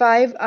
5